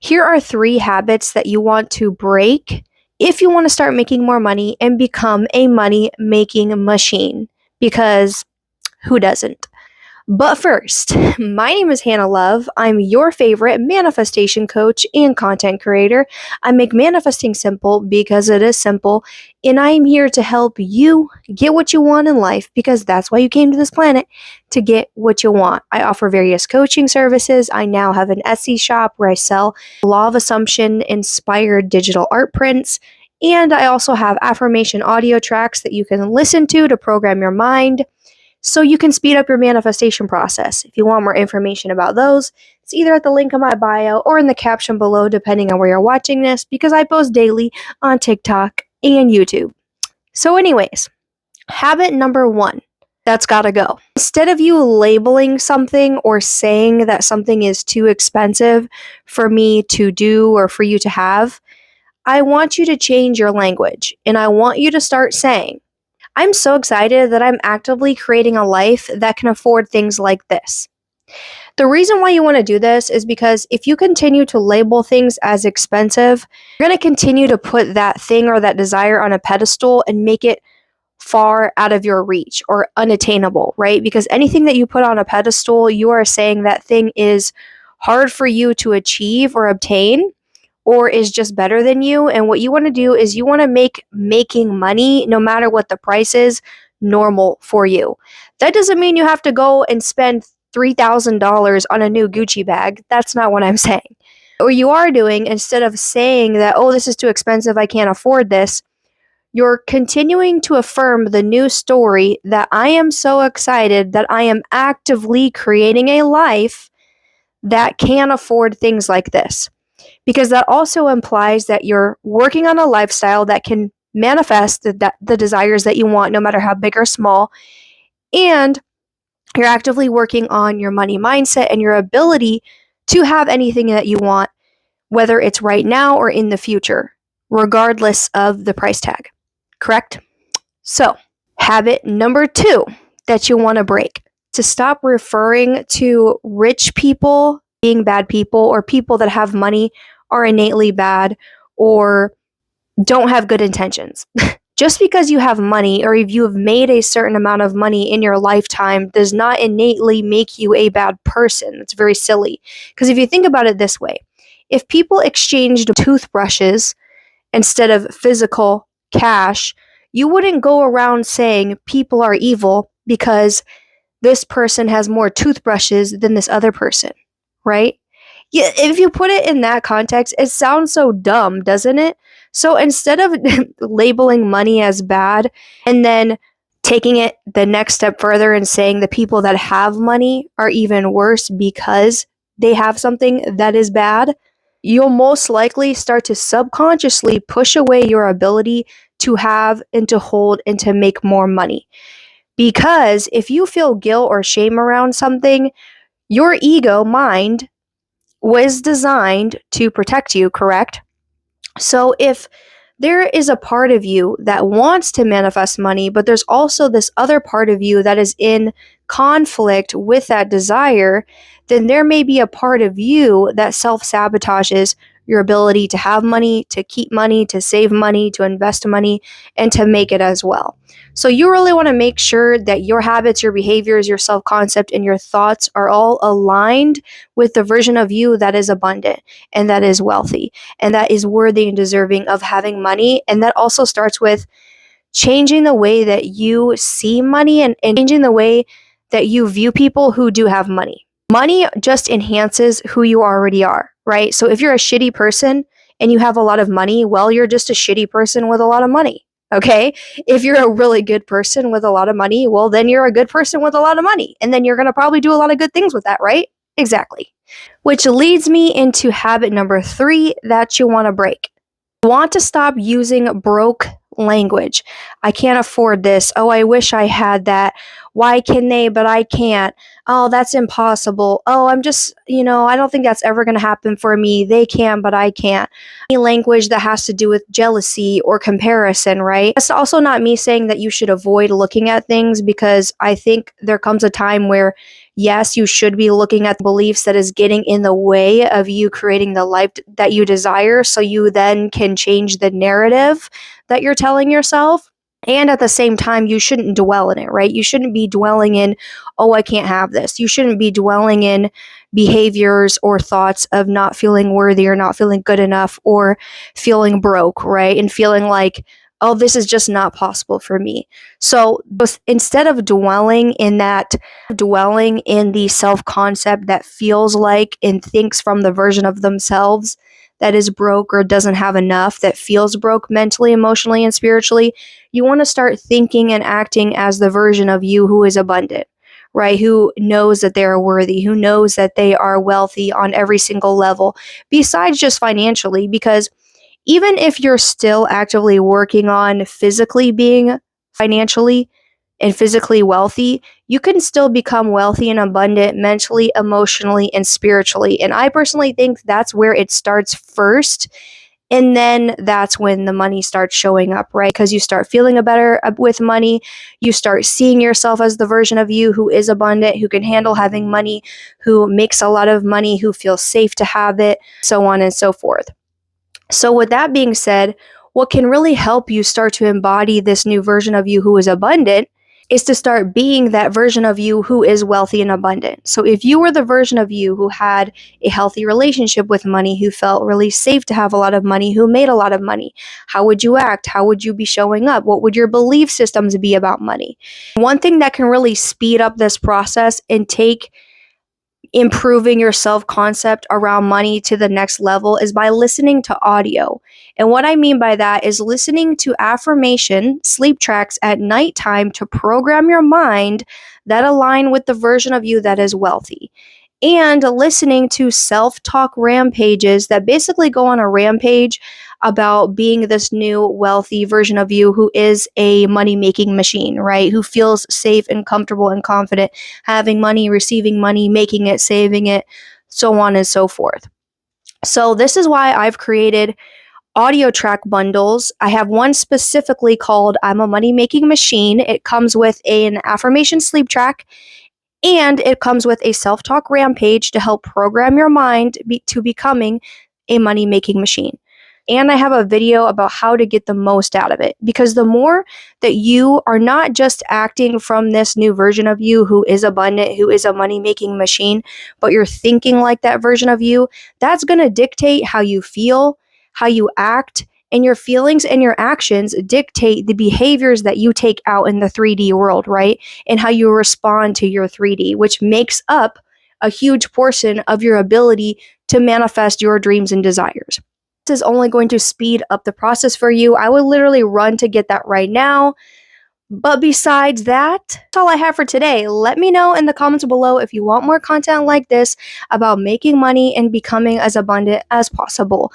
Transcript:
Here are 3 habits that you want to break if you want to start making more money and become a money-making machine. Because who doesn't? But first, my name is Hannah Love. I'm your favorite manifestation coach and content creator. I make manifesting simple because it is simple, and I am here to help you get what you want in life because that's why you came to this planet, to get what you want. I offer various coaching services. I now have an Etsy shop where I sell law of assumption inspired digital art prints. And I also have affirmation audio tracks that you can listen to program your mind so you can speed up your manifestation process. If you want more information about those, it's either at the link in my bio or in the caption below, depending on where you're watching this, because I post daily on TikTok and YouTube. So anyways, habit number 1, that's gotta go. Instead of you labeling something or saying that something is too expensive for me to do or for you to have, I want you to change your language, and I want you to start saying, I'm so excited that I'm actively creating a life that can afford things like this. The reason why you want to do this is because if you continue to label things as expensive, you're going to continue to put that thing or that desire on a pedestal and make it far out of your reach or unattainable, right? Because anything that you put on a pedestal, you are saying that thing is hard for you to achieve or obtain, or is just better than you. And what you want to do is you want to make making money, no matter what the price is, normal for you. That doesn't mean you have to go and spend $3,000 on a new Gucci bag. That's not what I'm saying. What you are doing, instead of saying that, oh, this is too expensive, I can't afford this, you're continuing to affirm the new story that I am so excited that I am actively creating a life that can afford things like this. Because that also implies that you're working on a lifestyle that can manifest the desires that you want, no matter how big or small. And you're actively working on your money mindset and your ability to have anything that you want, whether it's right now or in the future, regardless of the price tag. Correct? So, habit number 2 that you want to break: to stop referring to rich people being bad people, or people that have money are innately bad or don't have good intentions. Just because you have money or if you have made a certain amount of money in your lifetime does not innately make you a bad person. It's very silly. Because if you think about it this way, if people exchanged toothbrushes instead of physical cash, you wouldn't go around saying people are evil because this person has more toothbrushes than this other person, right? Yeah, if you put it in that context, it sounds so dumb, doesn't it? So instead of labeling money as bad and then taking it the next step further and saying the people that have money are even worse because they have something that is bad, you'll most likely start to subconsciously push away your ability to have and to hold and to make more money. Because if you feel guilt or shame around something, your ego mind was designed to protect you, correct? So if there is a part of you that wants to manifest money, but there's also this other part of you that is in conflict with that desire, then there may be a part of you that self-sabotages your ability to have money, to keep money, to save money, to invest money, and to make it as well. So you really want to make sure that your habits, your behaviors, your self-concept, and your thoughts are all aligned with the version of you that is abundant and that is wealthy and that is worthy and deserving of having money. And that also starts with changing the way that you see money and changing the way that you view people who do have money. Money just enhances who you already are, right? So if you're a shitty person and you have a lot of money, well, you're just a shitty person with a lot of money, okay? If you're a really good person with a lot of money, well, then you're a good person with a lot of money. And then you're going to probably do a lot of good things with that, right? Exactly. Which leads me into habit number 3 that you want to break. You want to stop using broke language. I can't afford this. Oh, I wish I had that. Why can they, but I can't? Oh, that's impossible. Oh, I'm just, I don't think that's ever going to happen for me. They can, but I can't. Any language that has to do with jealousy or comparison, right? That's also not me saying that you should avoid looking at things, because I think there comes a time where Yes, you should be looking at the beliefs that is getting in the way of you creating the life that you desire, so you then can change the narrative that you're telling yourself. And at the same time, you shouldn't dwell in it, right? You shouldn't be dwelling in, oh, I can't have this. You shouldn't be dwelling in behaviors or thoughts of not feeling worthy or not feeling good enough or feeling broke, right? And feeling like, oh, this is just not possible for me. So instead of dwelling in that, dwelling in the self concept that feels like and thinks from the version of themselves that is broke or doesn't have enough, that feels broke mentally, emotionally, and spiritually, you want to start thinking and acting as the version of you who is abundant, right? Who knows that they are worthy, who knows that they are wealthy on every single level, besides just financially, because even if you're still actively working on physically being financially and physically wealthy, you can still become wealthy and abundant mentally, emotionally, and spiritually. And I personally think that's where it starts first. And then that's when the money starts showing up, right? Because you start feeling better with money. You start seeing yourself as the version of you who is abundant, who can handle having money, who makes a lot of money, who feels safe to have it, so on and so forth. So, with that being said, what can really help you start to embody this new version of you who is abundant is to start being that version of you who is wealthy and abundant. So, if you were the version of you who had a healthy relationship with money, who felt really safe to have a lot of money, who made a lot of money, how would you act? How would you be showing up? What would your belief systems be about money? One thing that can really speed up this process and take improving your self concept around money to the next level is by listening to audio. And what I mean by that is listening to affirmation sleep tracks at nighttime to program your mind that align with the version of you that is wealthy. And listening to self talk rampages that basically go on a rampage about being this new wealthy version of you who is a money making machine, right? Who feels safe and comfortable and confident having money, receiving money, making it, saving it, so on and so forth. So, this is why I've created audio track bundles. I have one specifically called I'm a Money Making Machine. It comes with an affirmation sleep track, and it comes with a self talk rampage to help program your mind to becoming a money making machine. And I have a video about how to get the most out of it. Because the more that you are not just acting from this new version of you who is abundant, who is a money making machine, but you're thinking like that version of you, that's going to dictate how you feel, how you act, and your feelings and your actions dictate the behaviors that you take out in the 3D world, right? And how you respond to your 3D, which makes up a huge portion of your ability to manifest your dreams and desires. This is only going to speed up the process for you. I would literally run to get that right now. But besides that, that's all I have for today. Let me know in the comments below if you want more content like this about making money and becoming as abundant as possible.